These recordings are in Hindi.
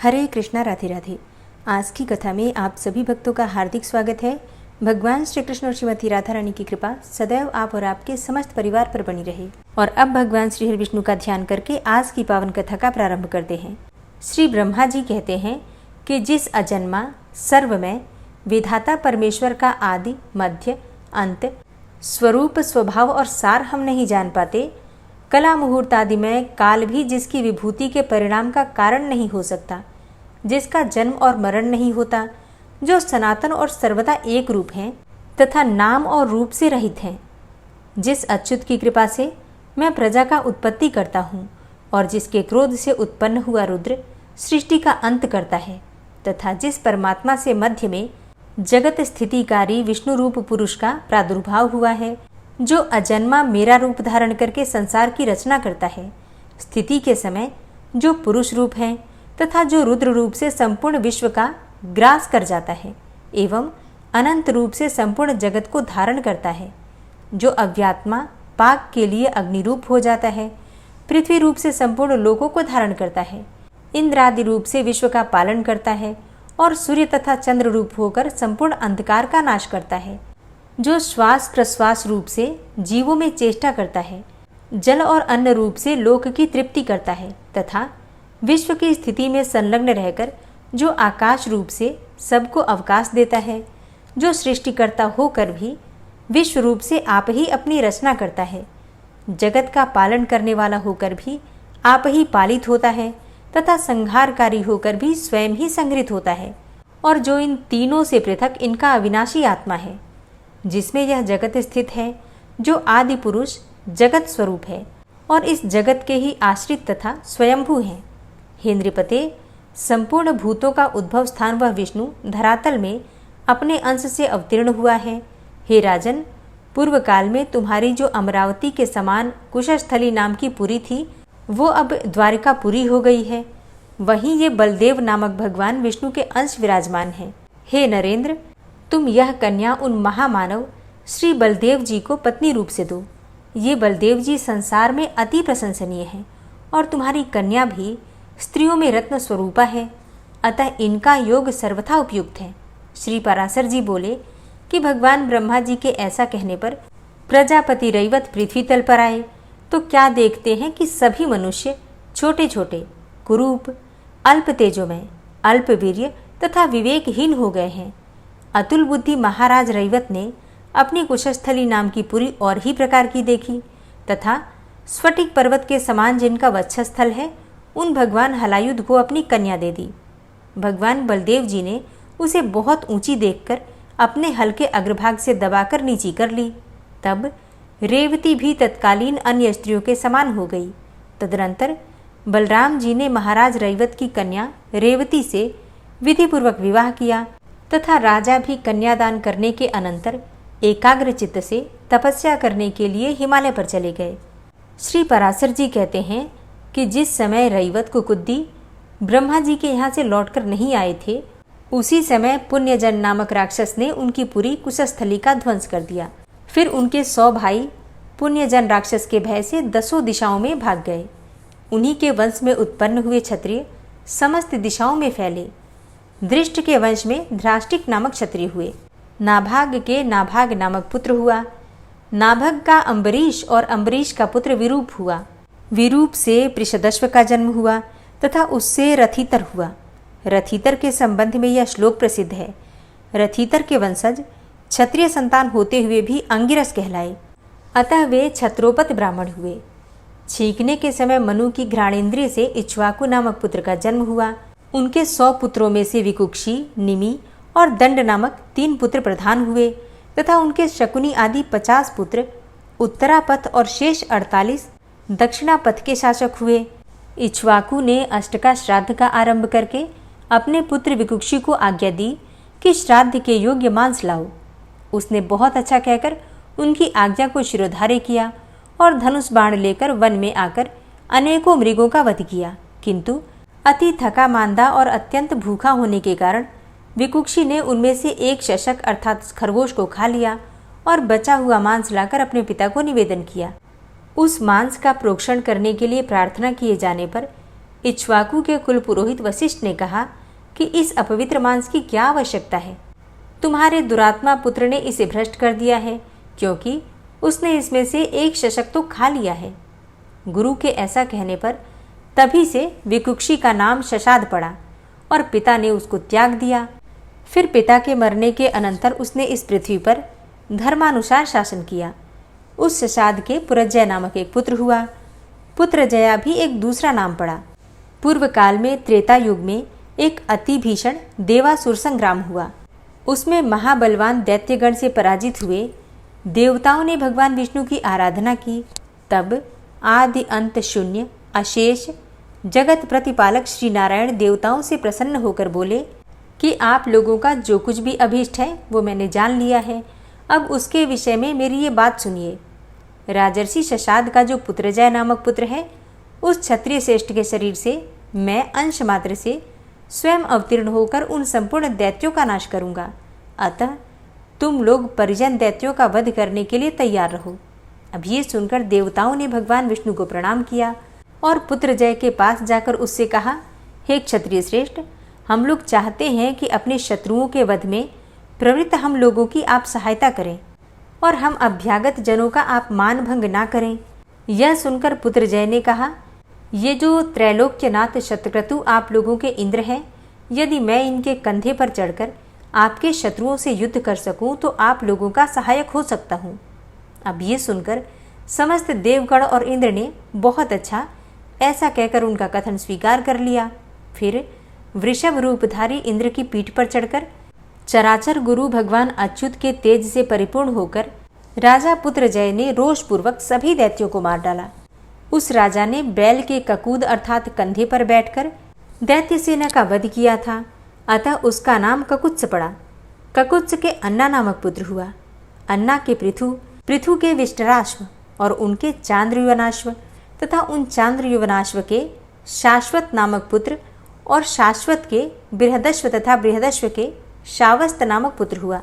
हरे कृष्णा, राधे राधे। आज की कथा में आप सभी भक्तों का हार्दिक स्वागत है। भगवान श्री कृष्ण और श्रीमती राधा रानी की कृपा सदैव आप और आपके समस्त परिवार पर बनी रहे। और अब भगवान श्री हरि विष्णु का ध्यान करके आज की पावन कथा का प्रारंभ करते हैं। श्री ब्रह्मा जी कहते हैं कि जिस अजन्मा सर्वमय विधाता परमेश्वर का आदि मध्य अंत स्वरूप स्वभाव और सार हम नहीं जान पाते, कला मुहूर्त आदि में काल भी जिसकी विभूति के परिणाम का कारण नहीं हो सकता, जिसका जन्म और मरण नहीं होता, जो सनातन और सर्वदा एक रूप हैं तथा नाम और रूप से रहित हैं, जिस अच्युत की कृपा से मैं प्रजा का उत्पत्ति करता हूँ और जिसके क्रोध से उत्पन्न हुआ रुद्र सृष्टि का अंत करता है, तथा जिस परमात्मा से मध्य में जगत स्थितिकारी विष्णु रूप पुरुष का प्रादुर्भाव हुआ है, जो अजन्मा मेरा रूप धारण करके संसार की रचना करता है, स्थिति के समय जो पुरुष रूप है तथा जो रुद्र रूप से संपूर्ण विश्व का ग्रास कर जाता है एवं अनंत रूप से संपूर्ण जगत को धारण करता है, जो अव्यात्मा पाक के लिए अग्नि रूप हो जाता है, पृथ्वी रूप से संपूर्ण लोकों को धारण करता है, इंद्र आदि रूप से विश्व का पालन करता है और सूर्य तथा चंद्र रूप होकर संपूर्ण अंधकार का नाश करता है, जो श्वास प्रश्वास रूप से जीवों में चेष्टा करता है, जल और अन्न रूप से लोक की तृप्ति करता है तथा विश्व की स्थिति में संलग्न रहकर जो आकाश रूप से सबको अवकाश देता है, जो सृष्टिकर्ता होकर भी विश्व रूप से आप ही अपनी रचना करता है, जगत का पालन करने वाला होकर भी आप ही पालित होता है तथा संहारकारी होकर भी स्वयं ही संहृत होता है, और जो इन तीनों से पृथक इनका अविनाशी आत्मा है, जिसमें यह जगत स्थित है, जो आदि पुरुष जगत स्वरूप है और इस जगत के ही आश्रित तथा स्वयंभू हैं। हे नृपते, संपूर्ण भूतों का उद्भव स्थान वह विष्णु धरातल में अपने अंश से अवतीर्ण हुआ है। हे राजन, पूर्व काल में तुम्हारी जो अमरावती के समान कुशस्थली नाम की पुरी थी, वो अब द्वारिकापुरी हो गई है। वहीं ये बलदेव नामक भगवान विष्णु के अंश विराजमान है। हे नरेंद्र, तुम यह कन्या उन महामानव श्री बलदेव जी को पत्नी रूप से दो। ये बलदेव जी संसार में अति प्रशंसनीय हैं और तुम्हारी कन्या भी स्त्रियों में रत्न स्वरूपा है, अतः इनका योग सर्वथा उपयुक्त है। श्री पराशर जी बोले कि भगवान ब्रह्मा जी के ऐसा कहने पर प्रजापति रैवत पृथ्वी तल पर आए तो क्या देखते हैं कि सभी मनुष्य छोटे छोटे कुरूप अल्प तेजोमय अल्प वीर्य तथा विवेकहीन हो गए हैं। अतुल बुद्धि महाराज रैवत ने अपनी कुशस्थली नाम की पुरी और ही प्रकार की देखी तथा स्फटिक पर्वत के समान जिनका वक्षस्थल है, उन भगवान हलायुध को अपनी कन्या दे दी। भगवान बलदेव जी ने उसे बहुत ऊंची देखकर अपने हल्के अग्रभाग से दबाकर नीची कर ली। तब रेवती भी तत्कालीन अन्य स्त्रियों के समान हो गई। तदनंतर बलराम जी ने महाराज रैवत की कन्या रेवती से विधिपूर्वक विवाह किया तथा राजा भी कन्यादान करने के अनंतर एकाग्र चित्त से तपस्या करने के लिए हिमालय पर चले गए। श्री पराशर जी कहते हैं कि जिस समय रैवत कुकुद्दी ब्रह्मा जी के यहाँ से लौटकर नहीं आए थे, उसी समय पुण्यजन नामक राक्षस ने उनकी पूरी कुशस्थली का ध्वंस कर दिया। फिर उनके 100 भाई पुण्यजन राक्षस के भय से 10 दिशाओं में भाग गए। उन्हीं के वंश में उत्पन्न हुए क्षत्रिय समस्त दिशाओं में फैले। दृष्ट के वंश में धृष्टिक नामक क्षत्रिय हुए। नाभाग के नाभाग नामक पुत्र हुआ। नाभग का अम्बरीश और अम्बरीश का पुत्र विरूप हुआ। विरूप से पृषदश्व का जन्म हुआ तथा उससे रथितर हुआ। रथितर के संबंध में यह श्लोक प्रसिद्ध है। रथितर के वंशज क्षत्रिय संतान होते हुए भी अंगिरस कहलाए, अतः वे क्षत्रोपत ब्राह्मण हुए। छींकने के समय मनु की घ्राणेन्द्रिय से इक्ष्वाकु नामक पुत्र का जन्म हुआ। उनके 100 पुत्रों में से विकुक्षी, निमि और दंड नामक 3 पुत्र प्रधान हुए तथा उनके शकुनी आदि 50 पुत्र उत्तरापथ और शेष 48 दक्षिणापथ के शासक हुए। इक्ष्वाकु ने अष्टका श्राद्ध का आरंभ करके अपने पुत्र विकुक्षी को आज्ञा दी कि श्राद्ध के योग्य मांस लाओ। उसने बहुत अच्छा कहकर उनकी आज्ञा को शिरोधार्य किया और धनुष बाण लेकर वन में आकर अनेकों मृगों का वध किया, किंतु अति थका मांदा और अत्यंत भूखा होने के कारण विकुक्षी ने उनमें से एक शशक अर्थात खरगोश को खा लिया और बचा हुआ मांस लाकर अपने पिता को निवेदन किया। उस मांस का प्रोक्षण करने के लिए प्रार्थना किए जाने पर इक्ष्वाकु के कुल पुरोहित वशिष्ठ ने कहा कि इस अपवित्र मांस की क्या आवश्यकता है? तुम्हारे दुरात्मा पुत्र ने इसे भ्रष्ट कर दिया है, क्योंकि उसने इसमें से एक शशक तो खा लिया है। गुरु के ऐसा कहने पर तभी से विकुक्षी का नाम शशाद पड़ा और पिता ने उसको त्याग दिया। फिर पिता के मरने के अनंतर उसने इस पृथ्वी पर धर्मानुसार शासन किया। उस शशाद के पुरजय नामक एक पुत्र हुआ। पुत्रजया भी एक दूसरा नाम पड़ा। पूर्व काल में त्रेता युग में एक अति भीषण देवासुर संग्राम हुआ। उसमें महाबलवान दैत्यगण से पराजित हुए देवताओं ने भगवान विष्णु की आराधना की। तब आदि अंत शून्य अशेष जगत प्रतिपालक श्री नारायण देवताओं से प्रसन्न होकर बोले कि आप लोगों का जो कुछ भी अभीष्ट है वो मैंने जान लिया है। अब उसके विषय में मेरी ये बात सुनिए। राजर्षि शशाद का जो पुत्रजय नामक पुत्र है, उस क्षत्रिय श्रेष्ठ के शरीर से मैं अंश मात्र से स्वयं अवतीर्ण होकर उन संपूर्ण दैत्यों का नाश करूंगा। अतः तुम लोग परिजन दैत्यों का वध करने के लिए तैयार रहो। अब ये सुनकर देवताओं ने भगवान विष्णु को प्रणाम किया और पुत्रजय के पास जाकर उससे कहा, हे क्षत्रिय श्रेष्ठ, हम लोग चाहते हैं कि अपने शत्रुओं के वध में प्रवृत्त हम लोगों की आप सहायता करें और हम अभ्यागत जनों का आप मान भंग ना करें। यह सुनकर पुत्रजय ने कहा, ये जो त्रैलोक्यनाथ शतक्रतु आप लोगों के इंद्र हैं, यदि मैं इनके कंधे पर चढ़कर आपके शत्रुओं से युद्ध कर सकूं तो आप लोगों का सहायक हो सकता हूं। अब ये सुनकर समस्त देवगण और इंद्र ने बहुत अच्छा ऐसा कहकर उनका कथन स्वीकार कर लिया। फिर वृषभ रूपधारी इंद्र की पीठ पर चढ़कर चराचर गुरु भगवान अच्युत के तेज से परिपूर्ण होकर राजा पुत्रजय ने रोषपूर्वक सभी दैत्यों को मार डाला। उस राजा ने बैल के ककूद अर्थात कंधे पर बैठकर दैत्य सेना का वध किया था। अतः उसका नाम ककुत्स पड़ा। ककुत्स के अन्ना नामक पुत्र हुआ। अन्ना के पृथु, पृथु के विष्टराश्व और उनके चांद्रयुवनाश्व तथा उन चांद्रयुवनाश्व के शाश्वत नामक पुत्र और शाश्वत के बृहदश्व तथा बृहदश्व के शावस्त नामक पुत्र हुआ,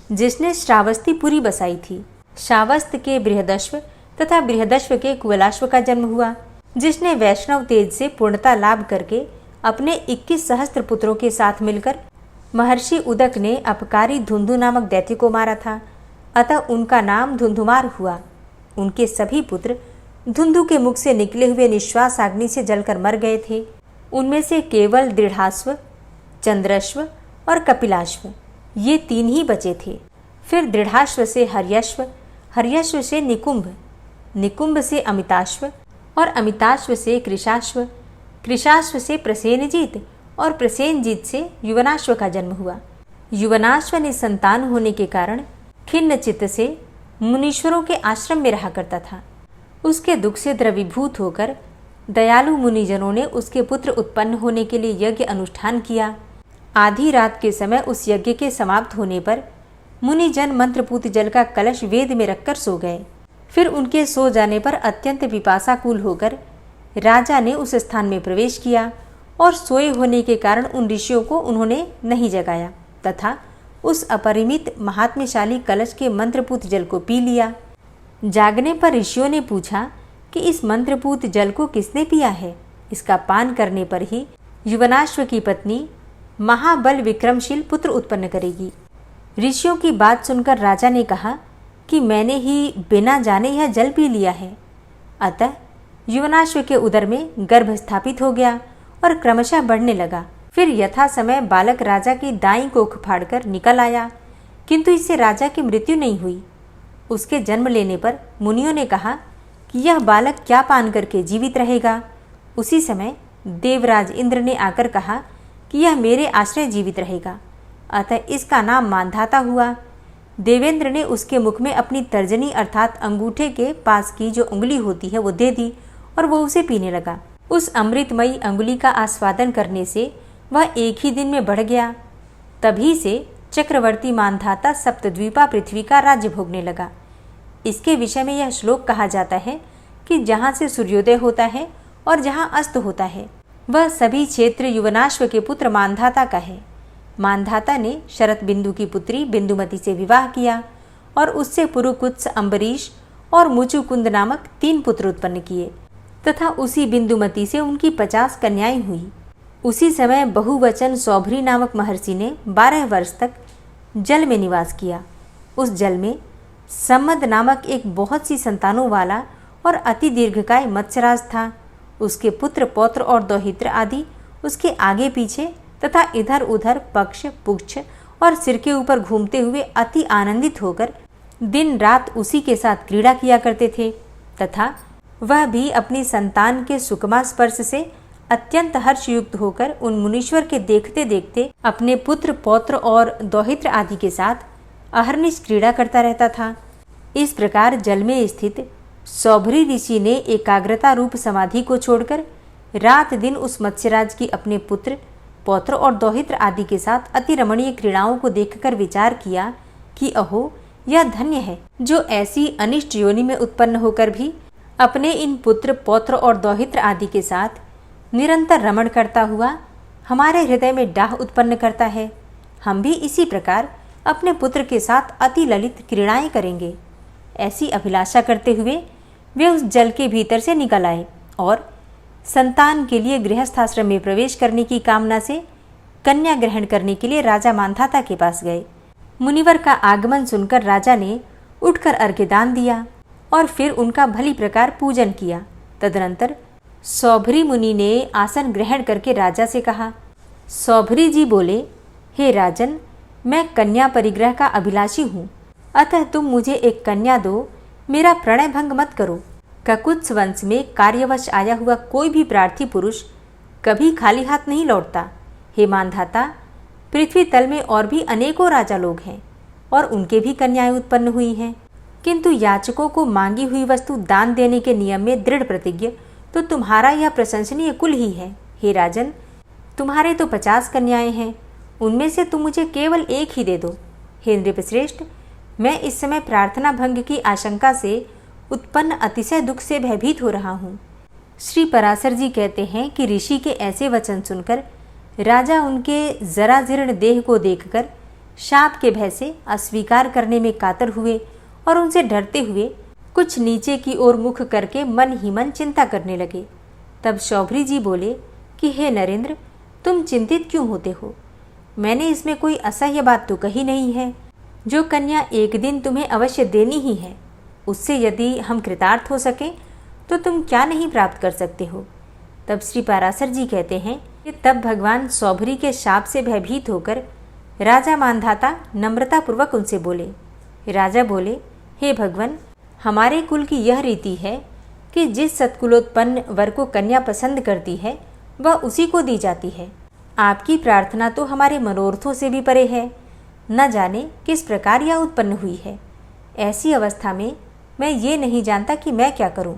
जिसने श्रावस्ती पुरी बसाई थी। शावस्त के बृहदश्व तथा बृहदश्व के कुवलाश्व का जन्म हुआ, जिसने वैष्णव तेज से पूर्णता लाभ करके अपने 21 सहस्त्र पुत्रों के साथ मिलकर महर्षि उदक ने अपकारी धुंधु नामक दैत्य को मारा था। अतः उनका नाम धुंधुमार हुआ। उनके सभी पुत्र धुंधु के मुख से निकले हुए निश्वास अग्नि से जलकर मर गए थे। उनमें से केवल दृढ़ाश्व, चंद्रश्व और कपिलाश्व ये 3 ही बचे थे। फिर दृढ़ाश्व से हर्यश्व, हर्यश्व से निकुंभ, निकुंभ से अमिताश्व और अमिताश्व से कृशाश्व, कृशाश्व से प्रसेनजीत और प्रसेनजीत से युवनाश्व का जन्म हुआ। युवनाश्व ने संतान होने के कारण खिन्न चित्त से मुनीश्वरों के आश्रम में रहा करता था। उसके दुख से द्रवीभूत होकर दयालु मुनिजनों ने उसके पुत्र उत्पन्न होने के लिए यज्ञ अनुष्ठान किया। आधी रात के समय उस यज्ञ के समाप्त होने पर मुनिजन मंत्रपूत जल का कलश वेद में रखकर सो गए। फिर उनके सो जाने पर अत्यंत पिपासाकुल होकर राजा ने उस स्थान में प्रवेश किया और सोए होने के कारण उन ऋषियों को उन्होंने नहीं जगाया तथा उस अपरिमित महात्म्यशाली कलश के मंत्रपूत जल को पी लिया। जागने पर ऋषियों ने पूछा कि इस मंत्रपूत जल को किसने पिया है। इसका पान करने पर ही युवनाश्व की पत्नी महाबल विक्रमशील पुत्र उत्पन्न करेगी। ऋषियों की बात सुनकर राजा ने कहा कि मैंने ही बिना जाने यह जल पी लिया है। अतः युवनाश्व के उदर में गर्भ स्थापित हो गया और क्रमशः बढ़ने लगा। फिर यथा समय बालक राजा की दाईं कोख फाड़कर निकल आया, किंतु इससे राजा की मृत्यु नहीं हुई। उसके जन्म लेने पर मुनियों ने कहा कि यह बालक क्या पान करके जीवित रहेगा। उसी समय देवराज इंद्र ने आकर कहा कि यह मेरे आश्रय जीवित रहेगा, अतः इसका नाम मानधाता हुआ। देवेंद्र ने उसके मुख में अपनी तर्जनी अर्थात अंगूठे के पास की जो उंगली होती है वो दे दी और वो उसे पीने लगा। उस अमृतमयी अंगुली का आस्वादन करने से वह एक ही दिन में बढ़ गया। तभी से चक्रवर्ती मानधाता सप्तद्वीपा पृथ्वी का राज्य भोगने लगा। इसके विषय में यह श्लोक कहा जाता है कि जहाँ से सूर्योदय होता है और जहाँ अस्त होता है वह सभी क्षेत्र युवनाश्व के पुत्र मानधाता का है। मानधाता ने शरत बिंदु की पुत्री बिंदुमती से विवाह किया और उससे पुरुकुत्स, अम्बरीश और मुचुकुंद नामक 3 पुत्र उत्पन्न किए। तथा उसी बिंदुमती से उनकी 50 कन्याएं हुई। उसी समय बहुवचन सौभरी नामक महर्षि ने 12 वर्ष तक जल में निवास किया। उस जल में सम्मद नामक एक बहुत सी संतानों वाला और अति दीर्घकाय मत्स्यराज था। उसके पुत्र पौत्र और दौहित्र आदि उसके आगे पीछे तथा इधर उधर पक्ष पुच्छ और सिर के ऊपर घूमते हुए अति आनंदित होकर दिन रात उसी के साथ क्रीड़ा किया करते थे, तथा वह भी अपनी संतान के सुकमा स्पर्श से अत्यंत हर्षयुक्त होकर उन मुनीश्वर के देखते देखते अपने पुत्र पौत्र और दौहित्र आदि के साथ अहर्निश क्रीड़ा करता रहता था। इस प्रकार जल में स्थित सौभरी ऋषि ने एकाग्रता रूप समाधि को छोड़कर रात दिन उस मत्स्यराज की अपने पुत्र पौत्र और दौहित्र आदि के साथ अति रमणीय क्रीड़ाओं को देखकर विचार किया कि अहो, यह धन्य है जो ऐसी अनिष्ट योनि में उत्पन्न होकर भी अपने इन पुत्र पौत्र और दौहित्र आदि के साथ निरंतर रमण करता हुआ हमारे हृदय में डाह उत्पन्न करता है। हम भी इसी प्रकार अपने पुत्र के साथ अति ललित क्रीड़ाएं करेंगे। ऐसी अभिलाषा करते हुए वे उस जल के भीतर से निकल आए और संतान के लिए गृहस्थाश्रम में प्रवेश करने की कामना से कन्या ग्रहण करने के लिए राजा मांधाता के पास गए। मुनिवर का आगमन सुनकर राजा ने उठकर अर्घ्यदान दिया और फिर उनका भली प्रकार पूजन किया। तदनंतर सौभरी मुनि ने आसन ग्रहण करके राजा से कहा। सौभरी जी बोले, हे राजन, मैं कन्या परिग्रह का अभिलाषी हूँ, अतः तुम मुझे एक कन्या दो, मेरा प्रणय भंग मत करो। ककुत्स वंश में कार्यवश आया हुआ कोई भी प्रार्थी पुरुष कभी खाली हाथ नहीं लौटता। हे मांधाता, पृथ्वी तल में और भी अनेकों राजा लोग हैं और उनके भी कन्याएं उत्पन्न हुई हैं, किंतु याचकों को मांगी हुई वस्तु दान देने के नियम में दृढ़ प्रतिज्ञ तो तुम्हारा यह प्रशंसनीय कुल ही है। हे राजन, तुम्हारे तो 50 कन्याएं हैं, उनमें से तुम मुझे केवल एक ही दे दो। हे नृपश्रेष्ठ, मैं इस समय प्रार्थना भंग की आशंका से उत्पन्न अतिशय दुख से भयभीत हो रहा हूँ। श्री पराशर जी कहते हैं कि ऋषि के ऐसे वचन सुनकर राजा उनके जरा जीर्ण देह को देखकर शाप के भय से अस्वीकार करने में कातर हुए और उनसे डरते हुए कुछ नीचे की ओर मुख करके मन ही मन चिंता करने लगे। तब सौभरी जी बोले कि हे नरेंद्र, तुम चिंतित क्यों होते हो? मैंने इसमें कोई असह्य बात तो कही नहीं है। जो कन्या एक दिन तुम्हें अवश्य देनी ही है, उससे यदि हम कृतार्थ हो सके तो तुम क्या नहीं प्राप्त कर सकते हो। तब श्री पराशर जी कहते हैं कि तब भगवान सौभरी के शाप से भयभीत होकर राजा मांधाता नम्रतापूर्वक उनसे बोले। राजा बोले, हे भगवान, हमारे कुल की यह रीति है कि जिस सत्कुलोत्पन्न वर को कन्या पसंद करती है वह उसी को दी जाती है। आपकी प्रार्थना तो हमारे मनोरथों से भी परे है, न जाने किस प्रकार यह उत्पन्न हुई है। ऐसी अवस्था में मैं ये नहीं जानता कि मैं क्या करूं,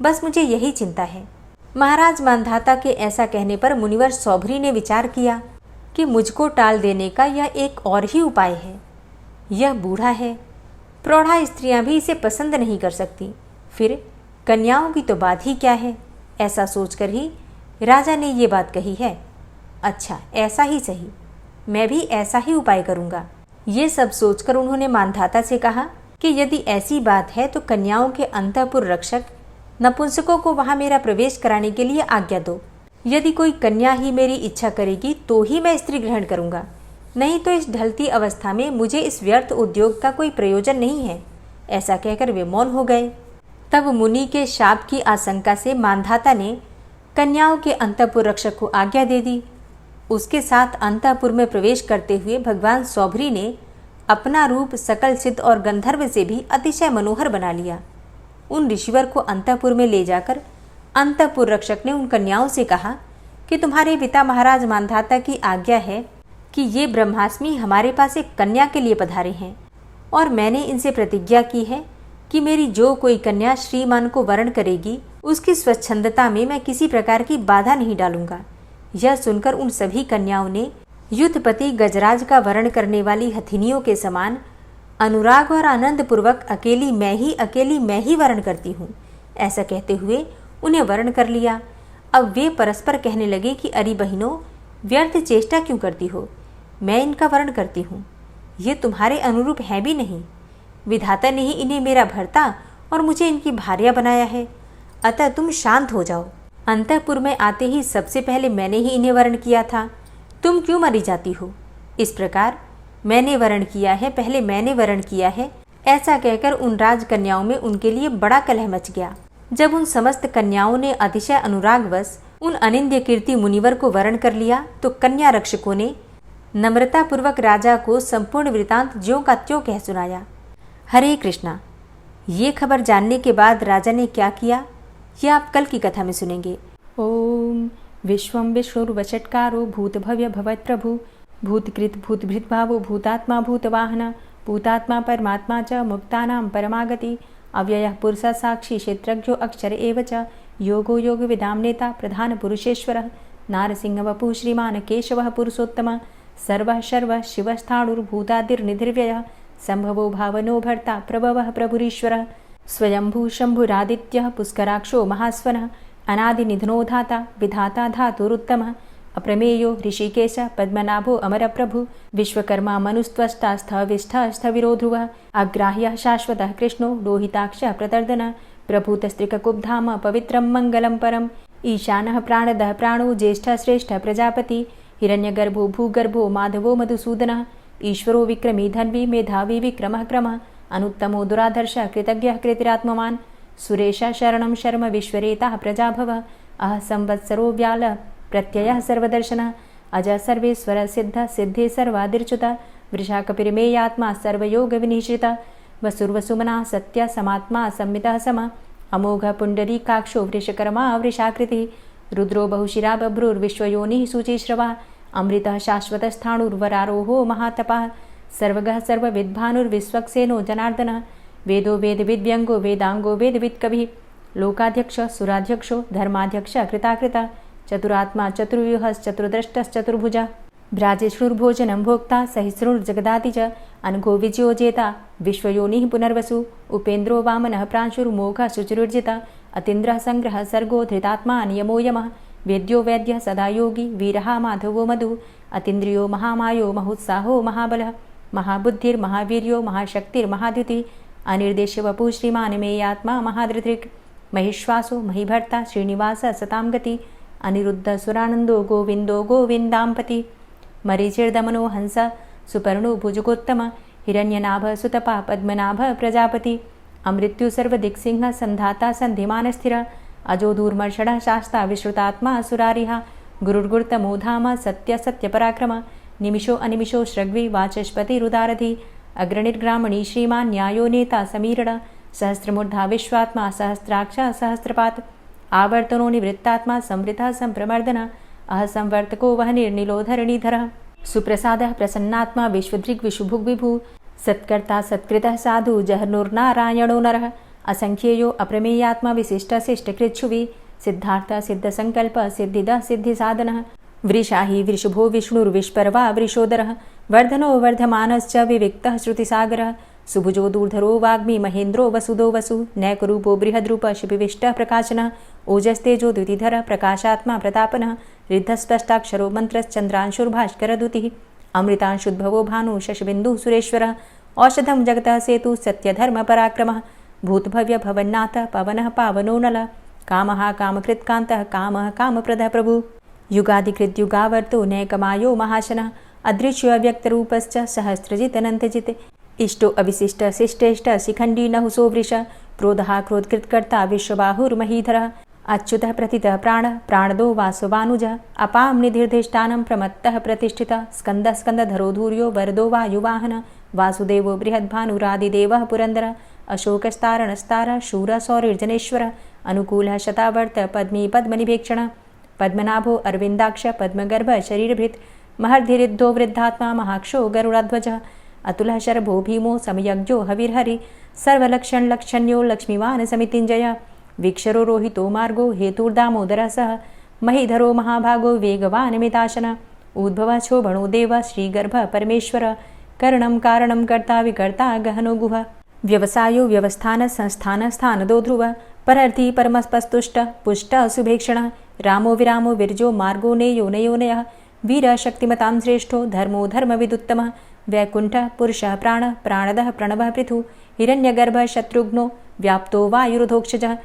बस मुझे यही चिंता है। महाराज मांधाता के ऐसा कहने पर मुनिवर सौभरी ने विचार किया कि मुझको टाल देने का यह एक और ही उपाय है। यह बूढ़ा है, प्रौढ़ा स्त्रियां भी इसे पसंद नहीं कर सकती, फिर कन्याओं की तो बात ही क्या है। ऐसा सोचकर ही राजा ने ये बात कही है। अच्छा, ऐसा ही सही, मैं भी ऐसा ही उपाय करूँगा। ये सब सोचकर उन्होंने मांधाता से कहा कि यदि ऐसी बात है तो कन्याओं के अंतःपुर रक्षक नपुंसकों को वहाँ मेरा प्रवेश कराने के लिए आज्ञा दो। यदि कोई कन्या ही मेरी इच्छा करेगी तो ही मैं स्त्री ग्रहण करूँगा, नहीं तो इस ढलती अवस्था में मुझे इस व्यर्थ उद्योग का कोई प्रयोजन नहीं है। ऐसा कहकर वे मौन हो गए। तब मुनि के शाप की आशंका से मांधाता ने कन्याओं के अंतःपुर रक्षक को आज्ञा दे दी। उसके साथ अंतःपुर में प्रवेश करते हुए भगवान सौभरी ने अपना रूप सकल सिद्ध और गंधर्व से भी अतिशय मनोहर बना लिया। उन ऋषिवर को अंतःपुर में ले जाकर अंतःपुर रक्षक ने उन कन्याओं से कहा कि तुम्हारे पिता महाराज मांधाता की आज्ञा है कि ये ब्रह्मास्मि हमारे पास एक कन्या के लिए पधारे हैं और मैंने इनसे प्रतिज्ञा की है कि मेरी जो कोई कन्या श्रीमान को वरण करेगी उसकी स्वच्छंदता में मैं किसी प्रकार की बाधा नहीं डालूंगा। यह सुनकर उन सभी कन्याओं ने युद्धपति गजराज का वर्ण करने वाली हथिनियों के समान अनुराग और आनंद पूर्वक अकेली मैं ही वर्ण करती हूँ ऐसा कहते हुए उन्हें वर्ण कर लिया। अब वे परस्पर कहने लगे कि अरे बहनों, व्यर्थ चेष्टा क्यों करती हो, मैं इनका वर्ण करती हूँ, ये तुम्हारे अनुरूप है भी नहीं। विधाता ने ही इन्हें मेरा भर्ता और मुझे इनकी भार्या बनाया है, अतः तुम शांत हो जाओ। अंतःपुर में आते ही सबसे पहले मैंने ही इन्हें वरण किया था, तुम क्यों मरी जाती हो। इस प्रकार मैंने वरण किया है, पहले मैंने वरण किया है, ऐसा कहकर उन राजकन्याओं में उनके लिए बड़ा कलह मच गया। जब उन समस्त कन्याओं ने अतिशय अनुरागवश उन अनिंद्य कीर्ति मुनिवर को वरण कर लिया तो कन्या रक्षकों ने नम्रतापूर्वक राजा को संपूर्ण वृतांत ज्यों का त्यों कह सुनाया। हरे कृष्णा। ये खबर जानने के बाद राजा ने क्या किया, यह आप कल की कथा में सुनेंगे। ओम विश्वं विष्णुर्वषट्कारो भूतभव्य भवत्प्रभु भूतकृत भूतभृत भावो भूतात्मा भूतवाहन भूतात्मा परमात्मा च मुक्तानां परमागति अव्ययः पुरुषः साक्षी क्षेत्रज्ञो अक्षर एव च योगो योग विदां नेता प्रधान पुरुषेश्वरः नारसिंह वपुः श्रीमान् केशवः पुरुषोत्तमः सर्वः शर्वः शिवस्थाणुर्भूतादिर्निधिर्व्ययः संभवो भावनो भर्ता प्रभवः प्रभुरीश्वरः स्वयंभू शंभुरादित्यः पुष्कराक्षो महास्वनः अनादिनिधनो धाता विधाता धातुरुत्तमः अप्रमेयो ऋषिकेश पद्मनाभो अमरप्रभु विश्वकर्मा मनुस्त्वष्टा स्थविष्ठः स्थविरो ध्रुवः अग्राह्यः शाश्वतः कृष्णो लोहिताक्षः प्रतर्दनः प्रभूतस्त्रिककुब्धाम पवित्रं मङ्गलं परम् ईशानः प्राणदः प्राणो ज्येष्ठः श्रेष्ठः प्रजापति हिरण्यगर्भो भूगर्भो माधवो मधुसूदनः ईश्वरो विक्रमी धन्वी मेधावी विक्रमः क्रमः अनुत्तमो दुराधर्षः कृतज्ञः कृतिरात्मवान् सुरेशः शरणं शर्म विश्वरेताः प्रजाभवः अह संवत्सरो व्याल प्रत्ययः सर्वदर्शनः अज सर्वेश्वर सिद्ध सिद्धे सर्वादिर्च्युतः वृषाकपिर्मेयात्मा सर्वयोगविनिश्रितः वसुर्वसुमना सत्य समात्मा संमितः समः अमोघ पुण्डरीकाक्षो वृषकर्मा वृषाकृतिः रुद्रो बहुशिरा बभ्रुर्विश्वयोनिः शुचिश्रवः अमृतः शाश्वतस्थाणुर्वरारोहो महातपः सर्वगः सर्वविद्भानुर्विश्वक्सेनो जनार्दनः वेदो वेदविद्व्यङ्गो वेदाङ्गो वेदवित्कविः लोकाध्यक्षः सुराध्यक्षो धर्माध्यक्षः कृताकृतः चतुरात्मा चतुर्व्यूहश्चतुर्द्रष्टश्चतुर्भुजः भ्राजिष्णुर्भोजनं भोक्ता सहिष्णुर्जगदाति च अनघो विजयो जेता विश्वयोनिः पुनर्वसु उपेन्द्रो वामनः प्रांशुर्मोघः शुचिरुर्जितः अतीन्द्रः संग्रहः सर्गो धृतात्मा नियमो यमः वेद्यो वैद्यः सदा योगी वीरः माधवो मधु अतीन्द्रियो महामायो महोत्साहो महाबलः महाबुद्धिर्महावीर्यो महाशक्तिर्महाद्युतिः अनिर्देश्यवपुः श्रीमान् मेयात्मा महाधृतिर् महिश्वासो महीभर्ता श्रीनिवासः सतां गति अनिरुद्ध सुरानंदो गोविंदो गोविंदांपति मरीचिर्दमनो हंस सुपर्णो भुजगोत्तम हिरण्यनाभ सुतपा पद्मनाभ प्रजापति अमृत्यु सर्वदिक्सिंह संधाता संधिमान स्थिर अजो दूर्मर्षण शास्ता विश्रुतात्मा सुरारिहा गुरुर्गुर्तमो धाम सत्य सत्य पराक्रम निमिषो अनिमिषो श्रग्वी वाचस्पति रुदारधि अग्रणिर्ग्रामणी श्रीमान् न्यायो नेता समीरण सहस्रमूर्धा विश्वात्मा सहस्राक्ष सहस्रपात आवर्तनो निवृत्तात्मा संवृतः संप्रमर्दन अह संवर्तको वह निर्निलोधरणीधरः सुप्रसादः प्रसन्नात्मा विश्वदृग् विशुभुग् विभु सत्कर्ता सत्कृतः साधु जहर्नुर्नारायणो नरः असंख्येयो अप्रमेयात्मा विशिष्टशिष्टकृच्छुवि सिद्धार्थ सिद्धसंकल्प सिद्धिदः सिद्धिसाधनः वृषाहि वृषभो विष्णुर्विष्पर्वा वृषोदरः वर्धनो वर्धमानश्च विविक्तः श्रुतिसागरः सुभुजो दूर्धरो वाग्मी महेन्द्रो वसुदो वसु नैकरूपो बृहद्रूप शिपिविष्टः प्रकाशनः ओजस्तेजो द्युतिधरः प्रकाशात्मा प्रतापनः रिद्धस्पष्टाक्षरो मन्त्रश्चन्द्रांशुर्भास्करदुतिः अमृतांशुद्भवो भानु शशबिन्दुः सुरेश्वरः औषधं जगतः सेतु सत्यधर्मपराक्रमः भूतभव्य भवन्नाथ पवनः पावनो नलः कामः कामकृत्कान्तः कामः कामप्रदः प्रभु युगादिकृद्युगावर्तो नैकमायो महाशनः अदृश्योऽव्यक्तरूपश्च सहस्रजितनन्तजित् इष्टो अविशिष्ट शिष्टेष्ट शिखण्डी नहुसो वृष क्रोधः क्रोधकृत्कर्ता विश्वबाहुर्महीधरः अच्युतः प्रतितः प्राणः प्राणदो वासवानुजः अपां निधिर्धिष्ठानं प्रमत्तः प्रतिष्ठितः स्कन्दः स्कन्दधरो धूर्यो वरदो वायुवाहनः वासुदेवो बृहद्भानुरादिदेवः पुरन्दरः अशोकस्तारणस्तारः शूरः सौरिर्जनेश्वरः अनुकूलः शतावर्त पद्मी पद्मनिभेक्षणः पद्मनाभो अरविन्दाक्ष पद्मगर्भ शरीरभृत् महर्धिरिद्धो वृद्धात्मा महाक्षो गरुडाध्वजः अतुलः शरभो भीमो समयज्ञो हविर्हरि सर्वलक्षणलक्षण्यो लक्ष्मीवान् समितिञ्जय वीक्षरो रोहितो मार्गो हेतुर्दामोदरः सह महीधरो महाभागो वेगवान् मिताशन उद्भवः शोभणो देव श्रीगर्भ परमेश्वर करणं कारणं कर्ता विकर्ता गहनो गुह व्यवसायो व्यवस्थान संस्थान स्थानदो ध्रुव परर्थी परमस्पस्तुष्ट पुष्ट सुभेक्षण रामो विरामो विरजो मार्गो नेयो नयोनयः वीर शक्तिमतां श्रेष्ठो धर्मो धर्मविदुत्तमः वैकुण्ठः पुरुषः प्राणः प्राणदः प्रणवः पृथु हिरण्यगर्भः शत्रुघ्नो व्याप्तो वायुरुधोक्षजः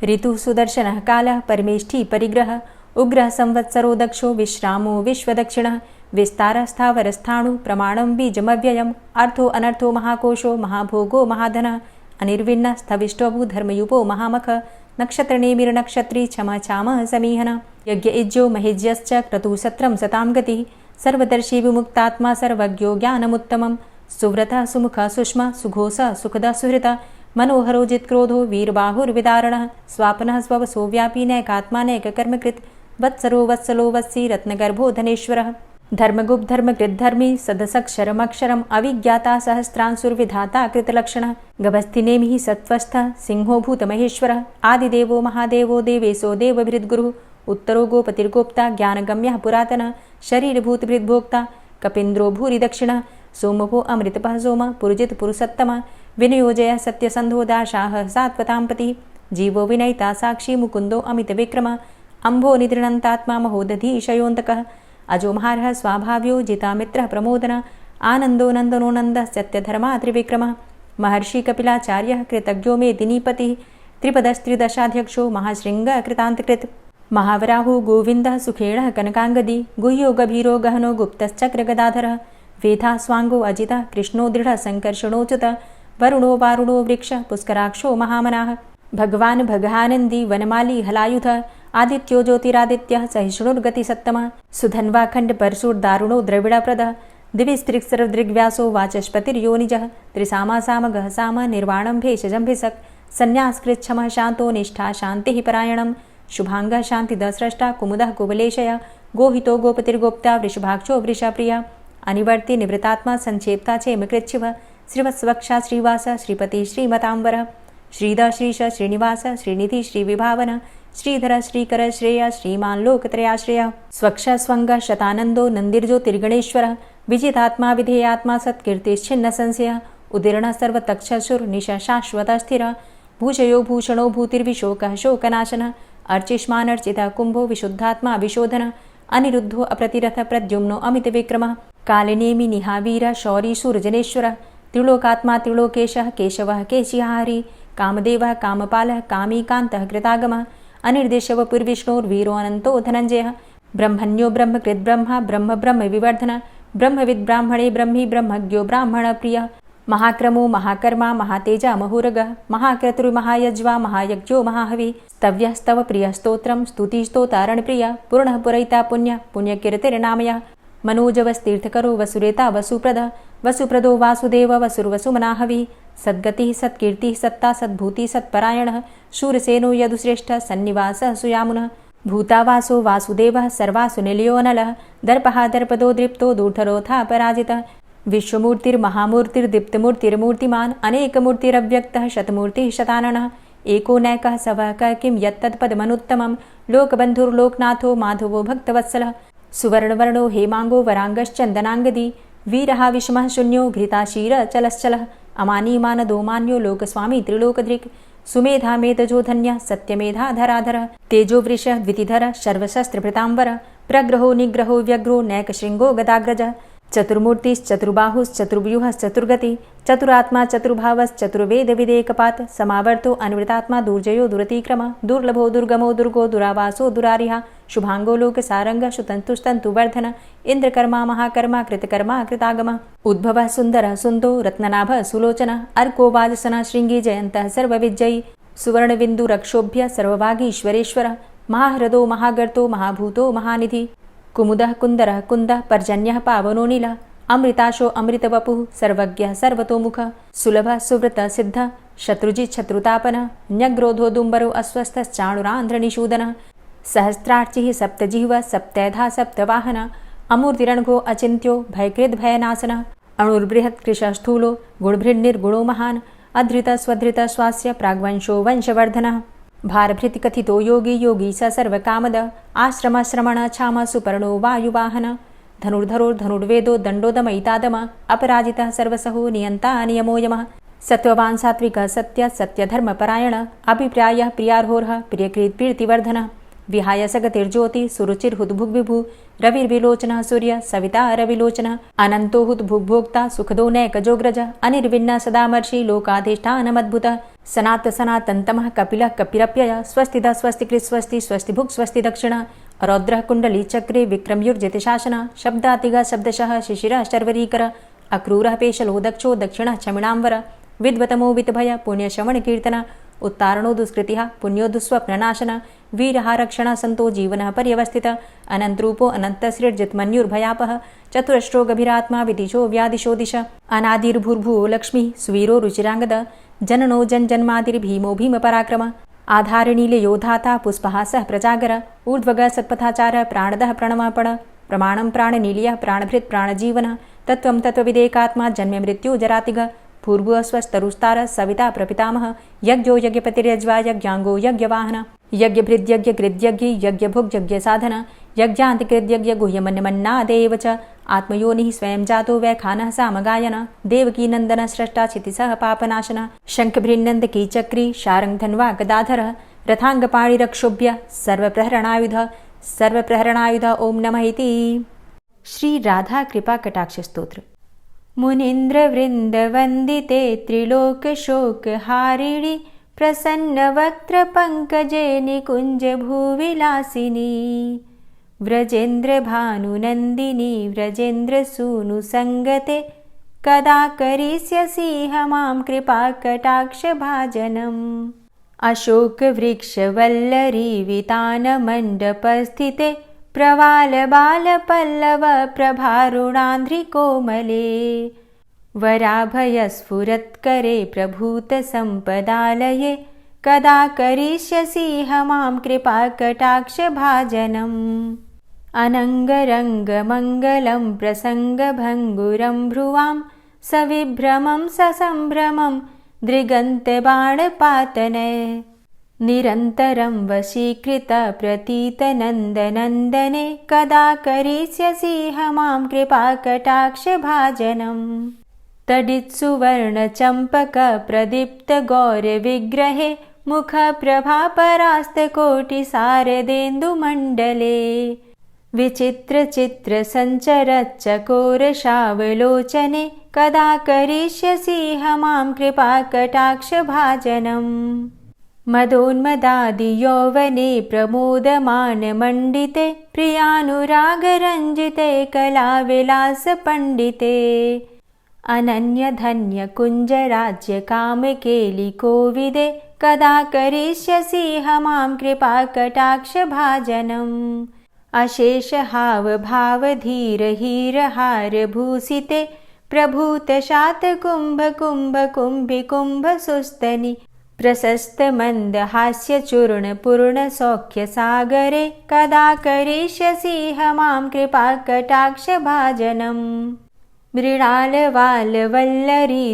ऋतु सुदर्शनः कालः परमेष्ठी परिग्रह उग्रः संवत्सरो दक्षो विश्रामो विश्वदक्षिणः विस्तारस्थावरस्थाणु प्रमाणं बीजमव्ययम् अर्थो अनर्थो महाकोशो महाभोगो महाधनः अनिर्विण्ण स्थविष्टोभू धर्मयुपो महामख नक्षत्रनेमिर्नक्षत्री क्षमा चामः समीहन यज्ञ इज्जो महेज्यश्च क्रतुसत्रं सतां गतिः सर्वदर्शी विमुक्तात्मा सर्वज्ञो ज्ञानमुत्तमं सुव्रतः सुमुखः सुष्मा सुघोषः सुखदः सुहृतः मनोहरो जित्क्रोधो वीरबाहुर्विदारणः स्वापनः स्ववसो व्यापी नैकात्मानैककर्मकृत् वत्सरो वत्सलो वत्सी रत्नगर्भो धनेश्वरः धर्मगुप्त धर्मकृत धर्मी सदसक्षरमक्षरम् अविज्ञाता सहस्रांसुर्विधाता कृतलक्षणः गभस्तिनेमिः सत्त्वस्थः सिंहो भूतमहेश्वरः आदिदेवो महादेवो देवेशो देवभृद्गुरुः उत्तरो गोपतिर्गोप्ता ज्ञानगम्यः पुरातनः शरीरभूतभृद्भोक्ता कपीन्द्रो भूरि दक्षिणः सोमभो अमृतपः सोमः पुरुजित पुरुषोत्तमः विनयोजयः सत्यसन्धो दाशाः सात्वतां पतिः जीवो विनयिता साक्षी मुकुन्दो अमितविक्रमः अम्भो निद्रणन्तात्मा महोदधीशयोऽन्तकः अजोमहारः स्वाभाव्यो जितामित्रः प्रमोदनः आनन्दो नन्दनो नन्दः सत्यधर्मा त्रिविक्रमः महर्षि कपिलाचार्यः कृतज्ञो मेदिनीपतिः त्रिपदस्त्रिदशाध्यक्षो महाशृङ्गः कृतान्तकृत् महावराहो गोविन्दः सुखेणः कनकाङ्गदी गुह्यो गभीरो गहनो गुप्तश्चक्रगदाधरः वेधा स्वाङ्गो अजितः कृष्णो दृढः सङ्कर्षणोच्युतः वरुणो वारुणो वृक्षः पुष्कराक्षो महामनाः भगवान् भगानन्दी वनमाली हलायुधः आदित्यो ज्योतिरादित्यः सहिष्णुर्गतिसत्तमः सुधन्वाखण्ड परशुर्दारुणो द्रविडप्रदः दिविस्त्रिक्सर्वदृग्व्यासो वाचस्पतिर्योनिजः त्रिसामासामगः साम निर्वाणं भेषजम्भिषक् सन्न्यासकृच्छमः शान्तो निष्ठा शान्तिः परायणं शुभाङ्गः शान्तिदस्रष्टा कुमुदः कुवलेशय गोहितो गोपतिर्गोप्ता वृषभाक्षो वृषप्रियः अनिवर्ति निवृतात्मा संक्षेप्ता चेमकृच्छिवः श्रीवत्सवक्षा श्रीवास श्रीपति श्रीमताम्बरः श्रीद श्रीश श्रीनिवास श्रीनिधि श्रीविभावन श्रीधर श्रीकर श्रेय श्रीमान् लोकत्रयाश्रयः स्वक्ष स्वङ्ग शतानन्दो नन्दिर्ज्योतिर्गणेश्वरः विजितात्मा विधेयात्मा सत्कीर्तिश्छिन्न संशयः उदीर्णः सर्वतक्षसुर्निश शाश्वतः स्थिरः भूषयो भूषणो भूतिर्विशोकः शोकनाशनः अर्चिष्मानर्चितः कुम्भो विशुद्धात्मा विशोधनः अनिरुद्धो अप्रतिरथ प्रद्युम्नो अमितविक्रमः कालिनेमि निहावीरः शौरी शूरजनेश्वरः त्रिलोकात्मा त्रिलोकेशः केशवः केशिहारी कामदेवः कामपालः कामीकान्तः कृतागमः अनिर्देशवपुर्विष्णोर्वीरो अनन्तो धनञ्जयः ब्रह्मण्यो ब्रह्मकृत् ब्रह्मा ब्रह्म ब्रह्म विवर्धन ब्रह्मविद् ब्राह्मणे ब्रह्मी ब्रह्मज्ञो ब्राह्मणप्रियः महाक्रमो महाकर्मा महातेजा महोरगः महाक्रतुर्महायज्वा महायज्ञो महाहवि स्तव्यः स्तव प्रियः स्तोत्रं स्तुतिस्तोतारणप्रियः पूर्णः पुरयिता पुण्यः पुण्यकीर्तिर्नामयः मनोजवस्तीर्थकरो वसुरेता वसुप्रदः वसुप्रदो वासुदेव वसुर्वसुमनाहवि सद्गतिः सत्कीर्तिः सत्ता सद्भूतिः सत्परायणः शूरसेनो यदुश्रेष्ठः सन्निवासः सुयामुनः भूतावासो वासुदेवः सर्वासु निलयोऽनलः दर्पः दर्पदो दृप्तो दूर्धरोऽथा पराजितः विश्वमूर्तिर्महामूर्तिर्दीप्तमूर्तिर्मूर्तिमान् अनेकमूर्तिरव्यक्तः शतमूर्तिः शताननः एको नैकः सवः क किं यत्तत्पदमनुत्तमं लोकबन्धुर्लोकनाथो माधवो भक्तवत्सलः सुवर्णवर्णो हेमाङ्गो वराङ्गश्चन्दनाङ्गदी वीरः विषमः शून्यो घृताशीरः चलश्चलः अमानीमानदो मान्यो लोकस्वामी त्रिलोकधृक् सुमेधा मेधजो धन्यः सत्यमेधा धराधरः तेजो वृषः द्वितिधरः सर्वशस्त्रभृताम्बरः प्रग्रहो निग्रहो व्यग्रो नैकशृङ्गो गदाग्रजः चतुर्मूर्तिश्चतुर्बाहुश्चतुर्व्यूहश्चतुर्गति चतुरात्मा चतुर्भावश्चतुर्वेदविदेकपात् समावर्तो अनिवृतात्मा दुर्जयो दुरतिक्रमः दुर्लभो दुर्गमो दुर्गो दुरावासो दुरारिहा शुभाङ्गो लोकसारङ्गः शुतन्तुस्तन्तुवर्धन इन्द्रकर्मा महाकर्मा कृतकर्मा कृतागमः उद्भवः सुन्दरः सुन्दो रत्ननाभः सुलोचनः अर्को वाजसनः शृङ्गी जयन्तः सर्वविजयी सुवर्णबिन्दुरक्षोभ्य सर्वभागीश्वरेश्वरः महाह्रदो महागर्तो महाभूतो महानिधि कुमुदः कुन्दरः कुन्दः पर्जन्यः पावनो नीलः अमृताशो अमृतवपुः सर्वज्ञः सर्वतोमुखः सुलभः सुव्रतः सिद्धः शत्रुजित् शत्रुतापनः न्यग्रोधो दुम्बरो अस्वस्थश्चाणुरान्ध्रनिषूदनः सहस्रार्चिः सप्तजिह्वः सप्तैधा सप्तवाहनः अमूर्तिरणघो अचिन्त्यो भयकृद्भयनाशनः अणुर्बृहत् कृशस्थूलो गुणभृन्निर्गुणो महान् अधृतः स्वधृतः स्वास्य प्राग्वंशो वंशवर्धनः भारभृतिकथितो योगी योगी स सर्वकामद आश्रमश्रमण क्षाम सुपर्णो वायुवाहन धनुर्धरोर्धनुर्वेदो दण्डोदमयितादम अपराजितः सर्वसहो नियन्ता नियमो यमः सत्त्ववान् सात्विकः सत्य सत्यधर्मपरायण अभिप्रायः प्रियार्होर्ह प्रियकृत् प्रीतिवर्धनः विहाय सगतिर्ज्योति सुरुचिर्हुद्भुग्विभु रविर्विलोचनः सूर्य सविता रविलोचनः अनन्तोहुत भुग्भोक्ता सुखदो नैकजोग्रज अनिर्विण्ण सदामर्षि लोकाधिष्ठानमद्भुतः सनात सनातन्तमः कपिलः कपिरप्यय स्वस्तिदा स्वस्तिकृत् स्वस्ति स्वस्तिभुक् स्वस्ति दक्षिणः रौद्रः कुण्डली चक्रे विक्रमयुर्जितशासनः शब्दातिगा शब्दशः शिशिरः शर्वरीकर अक्रूरः पेशलो दक्षो दक्षिणः क्षमिणाम्बर विद्वतमो वितभय पुण्यश्रवणकीर्तन उत्तारणो दुष्कृतिः पुण्यो दुःस्वप्ननाशन वीरहारक्षण संतो जीवनः पर्यवस्थितः अनन्तरूपो अनन्तसृर्जितमन्युर्भयापः चतुरश्रो गभीरात्मा विदिशो व्यादिशो दिश अनादिर्भूर्भुवो लक्ष्मीः सुवीरो रुचिराङ्गद जननो जन्मादिर्भीमो भीमपराक्रम आधारनील योधाता पुष्पहासः प्रजागर ऊर्ध्वगः सत्पथाचारः प्राणदः प्रणमापण प्रमाणं प्राणनीलयः प्राणभृत् प्राणजीवनः तत्त्वं तत्त्वविदेकात्मा जन्म मृत्यु जरातिगः भूर्भुवः स्वस्तरुस्तारः सविता प्रपितामह यज्ञो यज्ञपतिर्यज्वा यज्ञाङ्गो यज्ञवाहन यज्ञभृद्यज्ञकृद्यज्ञ यज्ञभुग्यज्ञसाधन यज्ञान्तिकृद्यज्ञ गुह्यमन्यमन्नादेव च आत्मयोनिः स्वयं जातो वैखानः सामगायन देवकी नन्दन स्रष्टा क्षितिसः पापनाशन शङ्खभृन्नन्दकी चक्री शारङ्गधन्वा गदाधरः रथाङ्गपाणिरक्षोभ्य सर्वप्रहरणायुध ओं नमः इति। श्री राधा कृपा कटाक्ष स्तोत्र। मुनीन्द्रवृन्दवन्दिते त्रिलोकशोकहारिणि प्रसन्नवक्त्रपङ्कजे निकुञ्जभूविलासिनी व्रजेन्द्रभानुनन्दिनी व्रजेन्द्रसूनुसङ्गते कदा करिष्यसि मां कृपाकटाक्षभाजनम् अशोकवृक्षवल्लरी वितानमण्डपस्थिते प्रवालबालपल्लव प्रभारुणान्ध्रिकोमले वराभयस्फुरत्करे प्रभूतसम्पदालये कदा करिष्यसि मां कृपाकटाक्षभाजनम् अनङ्गरङ्गमङ्गलं प्रसङ्गभङ्गुरं भ्रुवां सविभ्रमं ससम्भ्रमं दृगन्तबाणपातने निरन्तरं वशीकृत प्रतीतनन्दनन्दने कदा करिष्यसि मां कृपाकटाक्षभाजनम् तडित्सुवर्णचम्पकप्रदीप्तगौरविग्रहे मुखप्रभापरास्तकोटिसारदेन्दुमण्डले विचित्रचित्रसञ्चरच्चकोरशावलोचने कदा करिष्यसि मां कृपाकटाक्षभाजनम् मदोन्मदादियौवने प्रमोदमानमण्डिते प्रियानुरागरञ्जिते कलाविलासपण्डिते अनन्यधन्यकुञ्जराज्यकामकेलिकोविदे कदा करिष्यसि मां कृपाकटाक्षभाजनम् अशेषहावभावधीरहीरहारभूषिते प्रभूतशातकुम्भकुम्भकुम्भिकुम्भसुस्तनि प्रशस्तमन्दहास्यचूर्णपूर्णसौख्यसागरे कदा करिष्यसि मां कृपाकटाक्षभाजनम् मृणालवालवल्लरी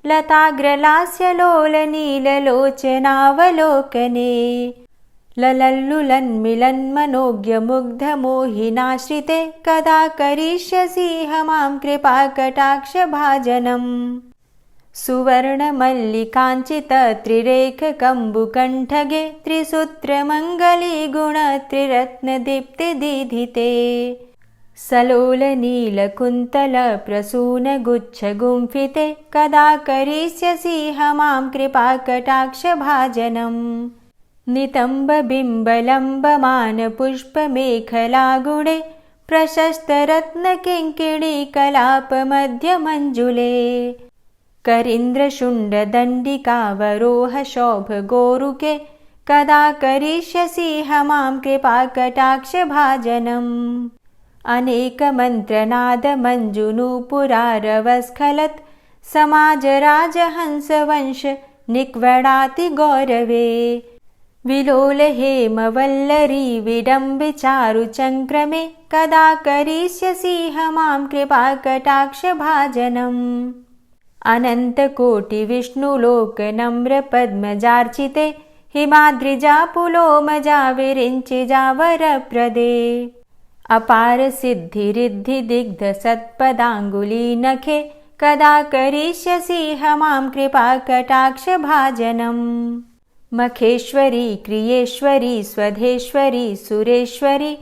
लताग्रलास्यलोलनीललोचनावलोकने ललल्लुलन्मिलन्मनोज्ञमुग्धमोहिनाश्रिते कदा करिष्यसि मां कृपाकटाक्षभाजनम् सुवर्णमल्लिकाञ्चितत्रिरेखकम्बुकण्ठगे त्रिसूत्रमङ्गलीगुणत्रिरत्नदीप्तिदीधिते सलोलनीलकुन्तलप्रसूनगुच्छगुम्फिते कदा करिष्यसि मां कृपाकटाक्षभाजनम् नितम्बबिम्बलम्बमानपुष्पमेखलागुणे प्रशस्तरत्नकिङ्किणीकलापमध्यमञ्जुले करीन्द्रशुण्डदण्डिकावरोहशोभगोरुके कदा करिष्यसि मां कृपाकटाक्षभाजनम् अनेकमन्त्रनादमञ्जुनूपुरारवस्खलत् समाजराजहंसवंश निक्वडातिगौरवे विलोलहेमवल्लरी विडम्बिचारुचङ्क्रमे कदा करिष्यसि मां कृपाकटाक्षभाजनम् अनन्तकोटिविष्णुलोकनम्रपद्मजार्चिते हिमाद्रिजापुलोमजाविरिञ्चिजावरप्रदे अपारसिद्धिरिद्धिदिग्धसत्पदाङ्गुलीनखे कदा करिष्यसि मां कृपाकटाक्षभाजनम् मखेश्वरी क्रियेश्वरी स्वधेश्वरी सुरेश्वरी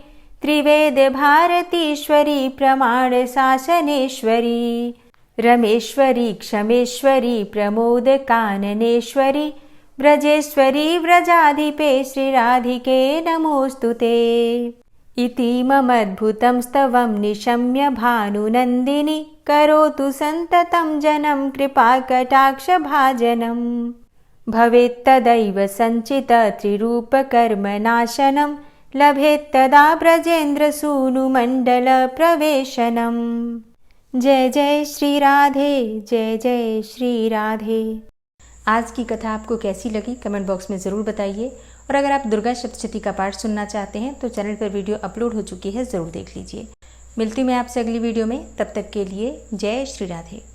त्रिवेद भारतीश्वरी प्रमाण शासनेश्वरी रमेश्वरी क्षमेश्वरी प्रमोद काननेश्वरी ब्रजेश्वरी व्रजाधिपे श्रीराधिके नमोऽस्तुते इतीममद्भुतं स्तवं निशम्य भानुनन्दिनी करोतु सन्ततं जनं कृपाकटाक्षभाजनम् भवेत्तदैव सञ्चित त्रिरूपकर्मनाशनं लभेत्तदा ब्रजेन्द्रसूनुमण्डलप्रवेशनम्। जय जय श्री राधे, जय जय श्री राधे। आज की कथा आपको कैसी लगी कमेंट बॉक्स में ज़रूर बताइए। और अगर आप दुर्गा सप्तशती का पाठ सुनना चाहते हैं तो चैनल पर वीडियो अपलोड हो चुकी है, ज़रूर देख लीजिए। मिलती हूँ मैं आपसे अगली वीडियो में, तब तक के लिए जय श्री राधे।